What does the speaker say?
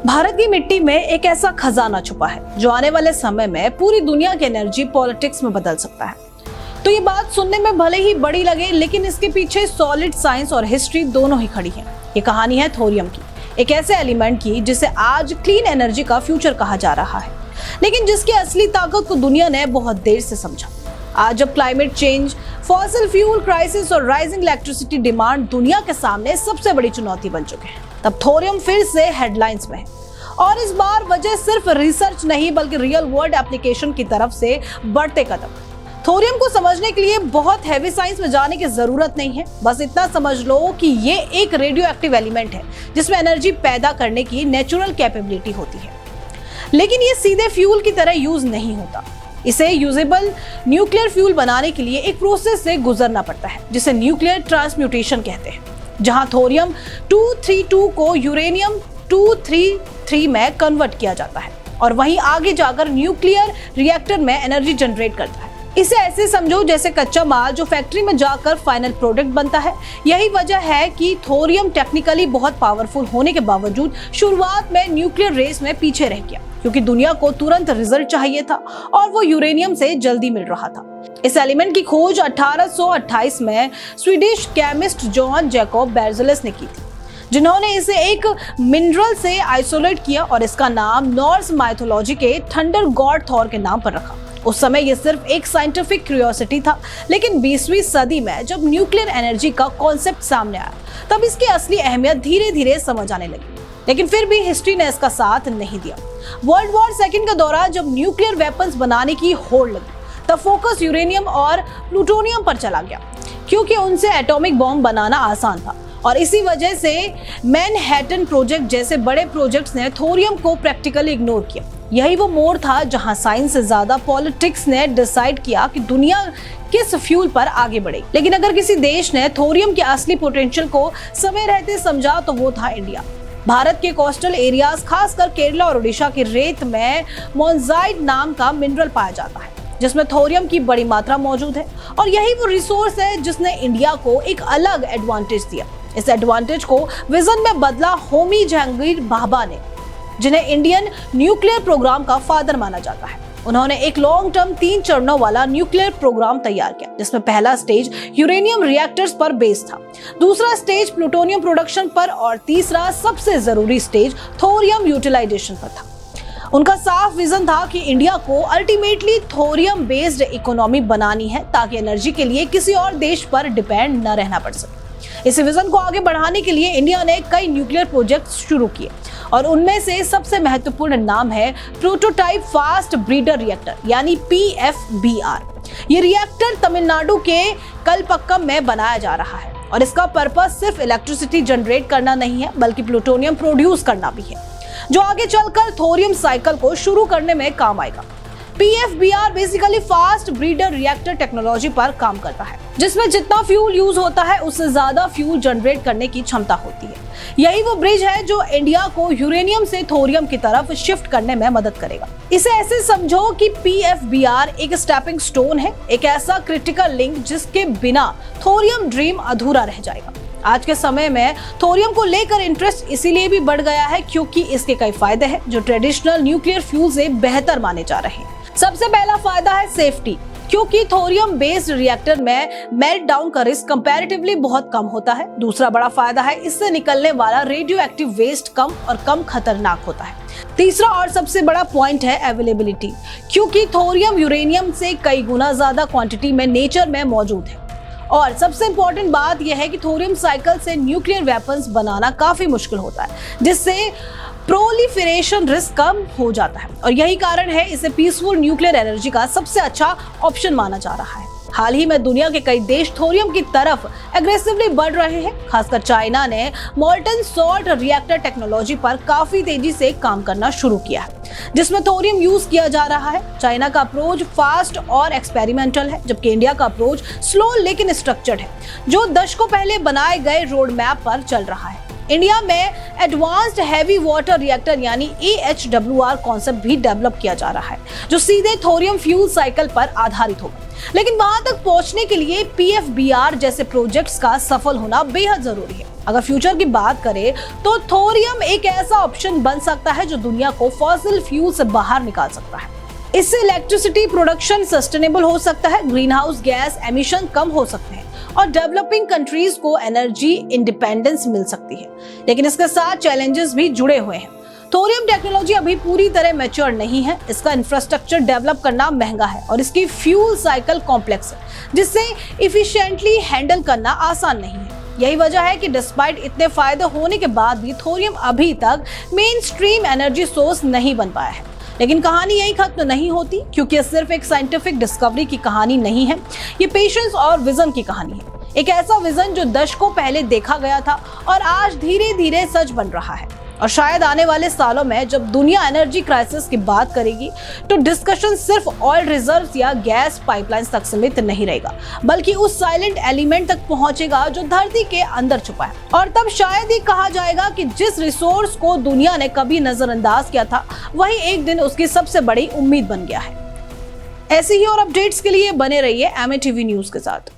भारत की मिट्टी में एक ऐसा खजाना छुपा है जो आने वाले समय में पूरी दुनिया की एनर्जी पॉलिटिक्स में बदल सकता है। तो ये बात सुनने में भले ही बड़ी लगे, लेकिन इसके पीछे सॉलिड साइंस और हिस्ट्री दोनों ही खड़ी है। ये कहानी है थोरियम की, एक ऐसे एलिमेंट की जिसे आज क्लीन एनर्जी का फ्यूचर कहा जा रहा है, लेकिन जिसकी असली ताकत को दुनिया ने बहुत देर से समझा। आज जब climate change, fossil fuel crisis और राइजिंग इलेक्ट्रिसिटी डिमांड दुनिया के सामने सबसे बड़ी चुनौती बन चुके हैं, तब थोरियम फिर से हेडलाइंस में है। और इस बार वजह सिर्फ रिसर्च नहीं बल्कि रियल वर्ल्ड एप्लीकेशन की तरफ से बढ़ते कदम। थोरियम को समझने के लिए बहुत हैवी साइंस में जाने की जरूरत नहीं है, बस इतना समझ लो कि ये एक रेडियो एक्टिव एलिमेंट है जिसमें एनर्जी पैदा करने की नेचुरल कैपेबिलिटी होती है। लेकिन ये सीधे फ्यूल की तरह यूज नहीं होता। इसे यूजेबल न्यूक्लियर फ्यूल बनाने के लिए एक प्रोसेस से गुजरना पड़ता है जिसे न्यूक्लियर ट्रांसम्यूटेशन कहते हैं, जहां थोरियम 232 को यूरेनियम 233 में कन्वर्ट किया जाता है और वहीं आगे जाकर न्यूक्लियर रिएक्टर में एनर्जी जनरेट करता है। इसे ऐसे समझो जैसे कच्चा माल जो फैक्ट्री में जाकर फाइनल प्रोडक्ट बनता है। यही वजह है कि थोरियम टेक्निकली बहुत पावरफुल होने के बावजूद शुरुआत में न्यूक्लियर रेस में पीछे रह गया, क्योंकि दुनिया को तुरंत रिजल्ट चाहिए था और वो यूरेनियम से जल्दी मिल रहा था। इस एलिमेंट की खोज 1828 में स्वीडिश केमिस्ट जॉन जैकब बेर्जेलिस ने की थी, जिन्होंने इसे एक मिनरल से आइसोलेट किया और इसका नाम नॉर्स माइथोलॉजी के थंडर गॉड थॉर के नाम पर रखा। उस समय यह सिर्फ एक साइंटिफिक क्यूरियोसिटी था, लेकिन 20वीं सदी में जब न्यूक्लियर एनर्जी का कॉन्सेप्ट सामने आया, तब इसकी असली अहमियत धीरे धीरे समझ आने लगी। लेकिन फिर भी हिस्ट्री ने इसका साथ नहीं दिया। वर्ल्ड वॉर सेकेंड के दौरान जब न्यूक्लियर वेपन्स बनाने की होड़ लगी, तब फोकस यूरेनियम और प्लूटोनियम पर चला गया, क्योंकि उनसे एटॉमिक बॉम्ब बनाना आसान था। और इसी वजह से मैनहट्टन प्रोजेक्ट जैसे बड़े प्रोजेक्ट्स ने थोरियम को प्रैक्टिकली इग्नोर किया। यही वो मोड़ था जहां साइंस से ज्यादा पॉलिटिक्स ने डिसाइड किया कि दुनिया किस फ्यूल पर आगे बढ़े। लेकिन अगर किसी देश ने थोरियम के असली पोटेंशियल को समय रहते समझा तो वो था इंडिया। भारत के कोस्टल एरियाज, खासकर केरला और उड़ीसा की रेत में मोनजाइट नाम का मिनरल पाया जाता है, जिसमें थोरियम की बड़ी मात्रा मौजूद है। और यही वो रिसोर्स है जिसने इंडिया को एक अलग एडवांटेज दिया। इस एडवांटेज को विजन में बदला होमी जहांगीर भाभा ने, जिन्हें इंडियन न्यूक्लियर प्रोग्राम का फादर माना जाता है। उन्होंने एक लॉन्ग टर्म 3 चरणों वाला न्यूक्लियर प्रोग्राम तैयार किया, जिसमें पहला स्टेज यूरेनियम रिएक्टर्स पर बेस्ड था, दूसरा स्टेज प्लूटोनियम प्रोडक्शन पर और तीसरा सबसे जरूरी स्टेज थोरियम यूटिलाइजेशन पर था। उनका साफ विजन था कि इंडिया को अल्टीमेटली थोरियम बेस्ड इकोनॉमी बनानी है, ताकि एनर्जी के लिए किसी और देश पर डिपेंड न रहना पड़ सके। इस विजन को आगे बढ़ाने के लिए इंडिया ने कई न्यूक्लियर प्रोजेक्ट शुरू किए और उनमें से सबसे महत्वपूर्ण नाम है प्रोटोटाइप फास्ट ब्रीडर रिएक्टर यानी PFBR। ये रिएक्टर तमिलनाडु के कलपक्कम में बनाया जा रहा है और इसका पर्पस सिर्फ इलेक्ट्रिसिटी जनरेट करना नहीं है, बल्कि प्लूटोनियम प्रोड्यूस करना भी है, जो आगे चलकर थोरियम साइकिल को शुरू करने में काम आएगा। PFBR basically fast breeder reactor technology पर काम करता है, जिसमें जितना फ्यूल यूज होता है उससे ज्यादा फ्यूल जनरेट करने की क्षमता होती है। यही वो ब्रिज है जो इंडिया को यूरेनियम से थोरियम की तरफ शिफ्ट करने में मदद करेगा। इसे ऐसे समझो कि PFBR एक स्टेपिंग स्टोन है, एक ऐसा क्रिटिकल लिंक जिसके बिना थोरियम ड्रीम अधूरा रह जाएगा। आज के समय में थोरियम को लेकर इंटरेस्ट इसीलिए भी बढ़ गया है क्योंकि इसके कई फायदे हैं जो ट्रेडिशनल न्यूक्लियर फ्यूल से बेहतर माने जा रहे हैं। सबसे पहला फायदा है सेफ्टी, क्योंकि थोरियम बेस्ड रिएक्टर में मेल्ट डाउन का रिस्क कंपैरेटिवली बहुत कम होता है। दूसरा बड़ा फायदा है इससे निकलने वाला रेडियो एक्टिव वेस्ट कम और कम खतरनाक होता है। तीसरा और सबसे बड़ा पॉइंट है अवेलेबिलिटी, क्योंकि थोरियम यूरेनियम से कई गुना ज्यादा क्वांटिटी में नेचर में मौजूद है। और सबसे इंपॉर्टेंट बात यह है कि थोरियम साइकिल से न्यूक्लियर वेपन्स बनाना काफी मुश्किल होता है, जिससे प्रोलिफरेशन रिस्क कम हो जाता है और यही कारण है इसे पीसफुल न्यूक्लियर एनर्जी का सबसे अच्छा ऑप्शन माना जा रहा है। हाल ही में दुनिया के कई देश थोरियम की तरफ एग्रेसिवली बढ़ रहे हैं। खासकर चाइना ने मोल्टन सॉल्ट रिएक्टर टेक्नोलॉजी पर काफी तेजी से काम करना शुरू किया है, जिसमें थोरियम यूज किया जा रहा है। चाइना का अप्रोच फास्ट और एक्सपेरिमेंटल है, जबकि इंडिया का अप्रोच स्लो लेकिन स्ट्रक्चर्ड है, जो दशकों पहले बनाए गए रोड मैप पर चल रहा है। इंडिया में एडवांस्ड हैवी वाटर रिएक्टर यानी AHWR कॉन्सेप्ट भी डेवलप किया जा रहा है, जो सीधे थोरियम फ्यूल साइकिल पर आधारित होगा। लेकिन वहां तक पहुंचने के लिए PFBR जैसे प्रोजेक्ट्स का सफल होना बेहद जरूरी है। अगर फ्यूचर की बात करें तो थोरियम एक ऐसा ऑप्शन बन सकता है जो दुनिया को फॉसिल फ्यूल से बाहर निकाल सकता है। इससे इलेक्ट्रिसिटी प्रोडक्शन सस्टेनेबल हो सकता है, ग्रीन हाउस गैस एमिशन कम हो सकते हैं और डेवलपिंग कंट्रीज को एनर्जी इंडिपेंडेंस मिल सकती है। लेकिन इसके साथ चैलेंजेस भी जुड़े हुए हैं। थोरियम टेक्नोलॉजी अभी पूरी तरह मैच्योर नहीं है, इसका इंफ्रास्ट्रक्चर डेवलप करना महंगा है और इसकी फ्यूल साइकिल कॉम्प्लेक्स है, जिससे इफिशिएंटली हैंडल करना आसान नहीं है। यही वजह है कि डिस्पाइट इतने फायदे होने के बाद भी थोरियम अभी तक मेन स्ट्रीम एनर्जी सोर्स नहीं बन पाया है। लेकिन कहानी यही खत्म नहीं होती, क्योंकि यह सिर्फ एक साइंटिफिक डिस्कवरी की कहानी नहीं है, ये पेशेंस और विजन की कहानी है। एक ऐसा विजन जो दशकों पहले देखा गया था और आज धीरे धीरे सच बन रहा है। और शायद आने वाले सालों में जब दुनिया एनर्जी क्राइसिस की बात करेगी तो डिस्कशन सिर्फ ऑयल रिजर्व्स या गैस पाइपलाइंस तक सीमित नहीं रहेगा, बल्कि उस साइलेंट एलिमेंट तक पहुंचेगा जो धरती के अंदर छुपा है। और तब शायद ही कहा जाएगा कि जिस रिसोर्स को दुनिया ने कभी नजरअंदाज किया था, वही एक दिन उसकी सबसे बड़ी उम्मीद बन गया है। ऐसी ही और अपडेट्स के लिए बने रहिए MATV न्यूज के साथ।